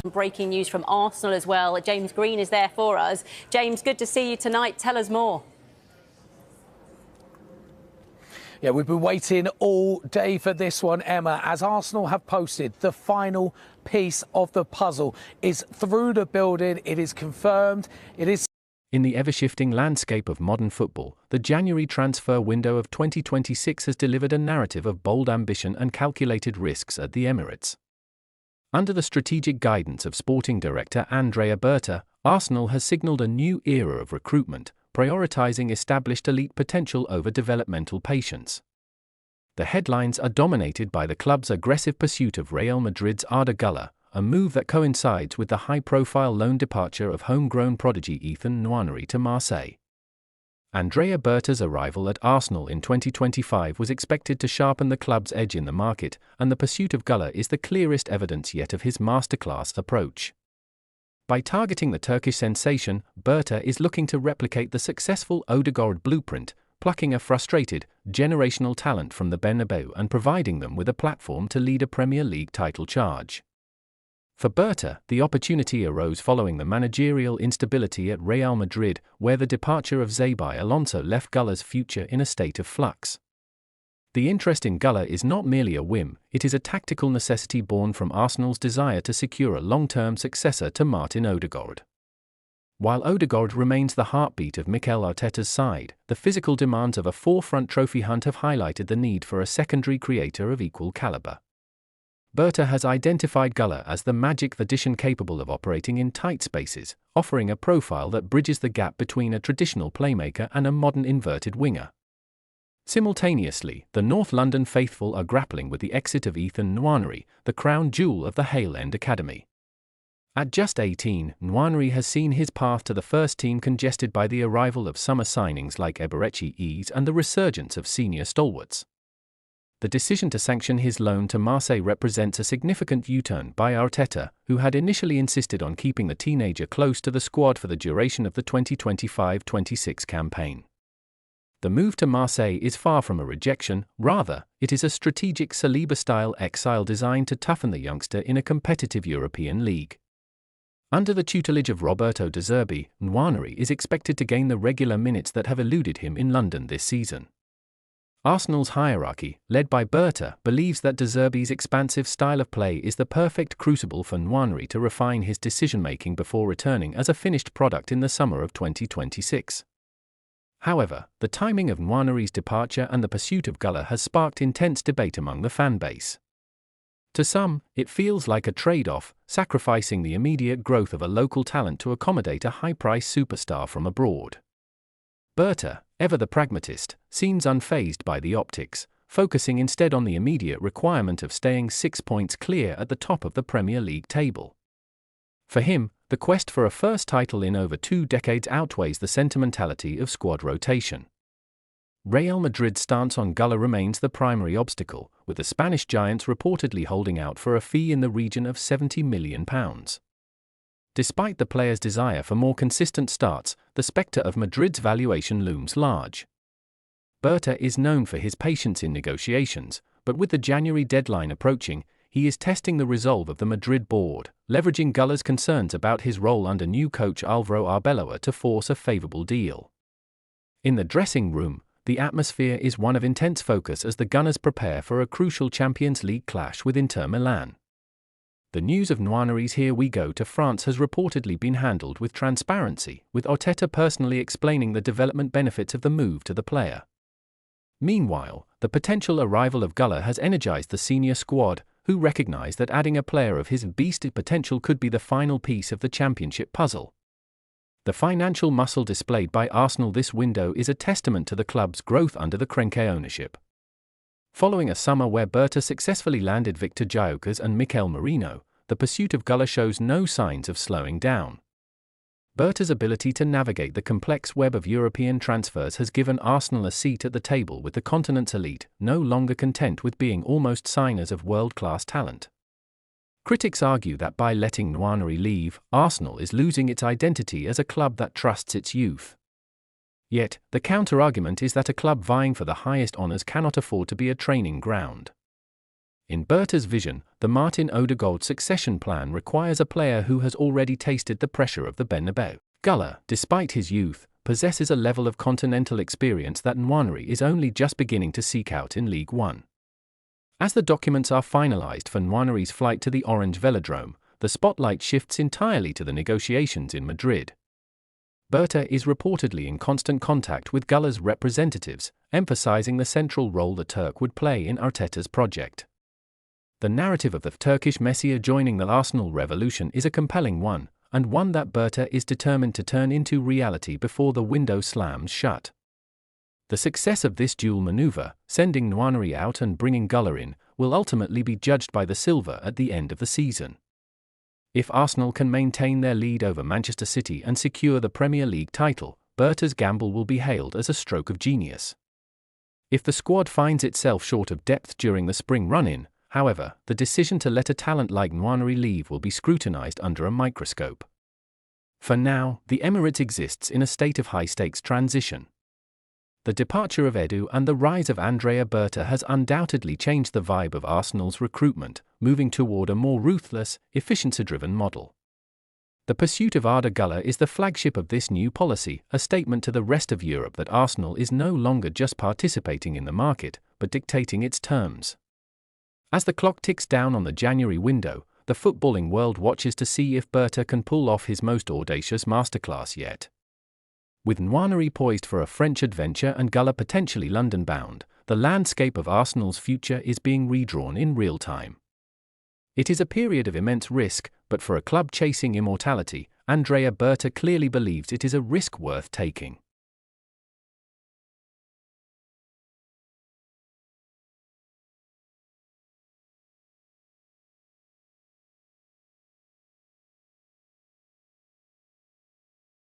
Breaking news from Arsenal as well. James Green is there for us. James, good to see you tonight. Tell us more. Yeah, we've been waiting all day for this one, Emma, as Arsenal have posted the final piece of the puzzle is through the building. It is confirmed. It is. In the ever-shifting landscape of modern football, the January transfer window of 2026 has delivered a narrative of bold ambition and calculated risks at the Emirates. Under the strategic guidance of Sporting Director Andrea Berta, Arsenal has signalled a new era of recruitment, prioritising established elite potential over developmental patience. The headlines are dominated by the club's aggressive pursuit of Real Madrid's Arda Güler, a move that coincides with the high-profile loan departure of homegrown prodigy Ethan Nwaneri to Marseille. Andrea Berta's arrival at Arsenal in 2025 was expected to sharpen the club's edge in the market, and the pursuit of Güler is the clearest evidence yet of his masterclass approach. By targeting the Turkish sensation, Berta is looking to replicate the successful Odegaard Blueprint, plucking a frustrated, generational talent from the Bernabéu and providing them with a platform to lead a Premier League title charge. For Berta, the opportunity arose following the managerial instability at Real Madrid, where the departure of Xabi Alonso left Güler's future in a state of flux. The interest in Güler is not merely a whim, it is a tactical necessity born from Arsenal's desire to secure a long-term successor to Martin Odegaard. While Odegaard remains the heartbeat of Mikel Arteta's side, the physical demands of a forefront trophy hunt have highlighted the need for a secondary creator of equal caliber. Berta has identified Güler as the magic addition capable of operating in tight spaces, offering a profile that bridges the gap between a traditional playmaker and a modern inverted winger. Simultaneously, the North London faithful are grappling with the exit of Ethan Nwaneri, the crown jewel of the Hale End academy. At just 18, Nwaneri has seen his path to the first team congested by the arrival of summer signings like Emirates and the resurgence of senior stalwarts. The decision to sanction his loan to Marseille represents a significant U-turn by Arteta, who had initially insisted on keeping the teenager close to the squad for the duration of the 2025-26 campaign. The move to Marseille is far from a rejection, rather, it is a strategic Saliba-style exile designed to toughen the youngster in a competitive European league. Under the tutelage of Roberto De Zerbi, Nwaneri is expected to gain the regular minutes that have eluded him in London this season. Arsenal's hierarchy, led by Berta, believes that De Zerbi's expansive style of play is the perfect crucible for Nwaneri to refine his decision-making before returning as a finished product in the summer of 2026. However, the timing of Nwaneri's departure and the pursuit of Güler has sparked intense debate among the fan base. To some, it feels like a trade-off, sacrificing the immediate growth of a local talent to accommodate a high-priced superstar from abroad. Berta, ever the pragmatist, seems unfazed by the optics, focusing instead on the immediate requirement of staying 6 points clear at the top of the Premier League table. For him, the quest for a first title in over 2 decades outweighs the sentimentality of squad rotation. Real Madrid's stance on Güler remains the primary obstacle, with the Spanish giants reportedly holding out for a fee in the region of £70 million. Despite the player's desire for more consistent starts, the spectre of Madrid's valuation looms large. Berta is known for his patience in negotiations, but with the January deadline approaching, he is testing the resolve of the Madrid board, leveraging Güler's concerns about his role under new coach Álvaro Arbeloa to force a favourable deal. In the dressing room, the atmosphere is one of intense focus as the Gunners prepare for a crucial Champions League clash with Inter Milan. The news of Nwaneri's "Here we go" to France has reportedly been handled with transparency, with Arteta personally explaining the development benefits of the move to the player. Meanwhile, the potential arrival of Güler has energized the senior squad, who recognize that adding a player of his beastly potential could be the final piece of the championship puzzle. The financial muscle displayed by Arsenal this window is a testament to the club's growth under the Kroenke ownership. Following a summer where Berta successfully landed Victor Gyökeres and Mikel Merino, the pursuit of Güler shows no signs of slowing down. Berta's ability to navigate the complex web of European transfers has given Arsenal a seat at the table with the continent's elite, no longer content with being almost signers of world-class talent. Critics argue that by letting Nwaneri leave, Arsenal is losing its identity as a club that trusts its youth. Yet, the counter-argument is that a club vying for the highest honours cannot afford to be a training ground. In Berta's vision, the Martin Odegaard succession plan requires a player who has already tasted the pressure of the Bernabéu. Güler, despite his youth, possesses a level of continental experience that Nwaneri is only just beginning to seek out in League One. As the documents are finalized for Nwaneri's flight to the Orange Velodrome, the spotlight shifts entirely to the negotiations in Madrid. Berta is reportedly in constant contact with Güler's representatives, emphasizing the central role the Turk would play in Arteta's project. The narrative of the Turkish Messi joining the Arsenal revolution is a compelling one, and one that Berta is determined to turn into reality before the window slams shut. The success of this dual maneuver, sending Nwaneri out and bringing Güler in, will ultimately be judged by the silver at the end of the season. If Arsenal can maintain their lead over Manchester City and secure the Premier League title, Berta's gamble will be hailed as a stroke of genius. If the squad finds itself short of depth during the spring run-in, however, the decision to let a talent like Nwaneri leave will be scrutinized under a microscope. For now, the Emirates exists in a state of high-stakes transition. The departure of Edu and the rise of Andrea Berta has undoubtedly changed the vibe of Arsenal's recruitment, moving toward a more ruthless, efficiency-driven model. The pursuit of Arda Güler is the flagship of this new policy, a statement to the rest of Europe that Arsenal is no longer just participating in the market, but dictating its terms. As the clock ticks down on the January window, the footballing world watches to see if Berta can pull off his most audacious masterclass yet. With Nwaneri poised for a French adventure and Güler potentially London-bound, the landscape of Arsenal's future is being redrawn in real time. It is a period of immense risk, but for a club chasing immortality, Andrea Berta clearly believes it is a risk worth taking.